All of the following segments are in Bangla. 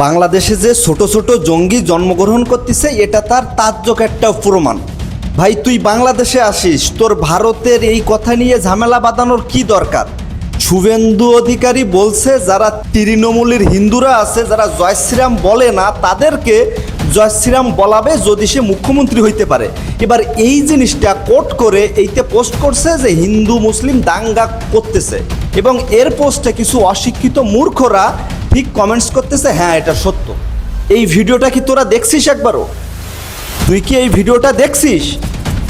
বাংলাদেশে যে ছোট ছোট জঙ্গি জন্মগ্রহণ করতেছে এটা তার তাজ্জক একটা প্রমাণ। ভাই তুই বাংলাদেশে আসিস, তোর ভারতের এই কথা নিয়ে ঝামেলা বাঁধানোর কি দরকার? শুভেন্দু অধিকারী বলছে যারা তৃণমূলের হিন্দুরা আছে, যারা জয় শ্রীরাম বলে না, তাদেরকে জয় শ্রীরাম বলাবে যদি সে মুখ্যমন্ত্রী হইতে পারে। এবার এই জিনিসটা কোট করে এইতে পোস্ট করছে যে হিন্দু মুসলিম দাঙ্গা করতেছে, এবং এর পোস্টে কিছু অশিক্ষিত মূর্খরা ঠিক কমেন্টস করতেছে হ্যাঁ এটা সত্য। এই ভিডিওটা কি তোরা দেখছিস একবারও? তুই কি এই ভিডিওটা দেখছিস?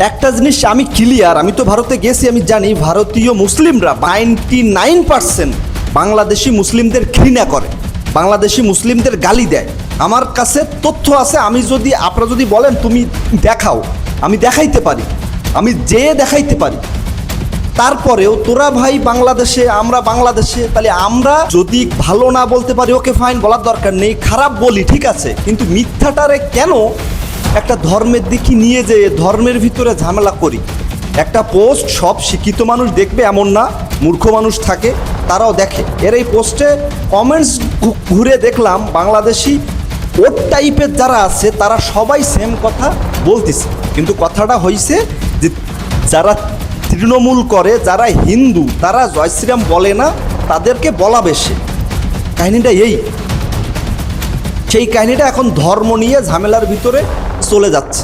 একটা জিনিস আমি ক্লিয়ার, আমি তো ভারতে গেছি, আমি জানি ভারতীয় মুসলিমরা 99% বাংলাদেশি মুসলিমদের ঘৃণা করে, বাংলাদেশি মুসলিমদের গালি দেয়। আমার কাছে তথ্য আছে, আমি যদি আপনারা যদি বলেন তুমি দেখাও, আমি দেখাইতে পারি, আমি যেয়ে দেখাইতে পারি। তারপরেও তোরা ভাই বাংলাদেশে, আমরা বাংলাদেশে, তাহলে আমরা যদি ভালো না বলতে পারি ওকে ফাইন, বলার দরকার নেই, খারাপ বলি ঠিক আছে, কিন্তু মিথ্যাটারে কেন একটা ধর্মের দিকে নিয়ে যেয়ে ধর্মের ভিতরে ঝামেলা করি? একটা পোস্ট সব শিক্ষিত মানুষ দেখবে এমন না, মূর্খ মানুষ থাকে তারাও দেখে। এর এই পোস্টে কমেন্টস ঘুরে দেখলাম বাংলাদেশি ওর টাইপের যারা আছে তারা সবাই সেম কথা বলতেছে, কিন্তু কথাটা হয়েছে যে যারা তৃণমূল করে, যারা হিন্দু, তারা জয় শ্রীরাম বলে না, তাদেরকে বলা বেশি। কাহিনীটা এই, সেই কাহিনীটা এখন ধর্ম নিয়ে ঝামেলার ভিতরে চলে যাচ্ছে।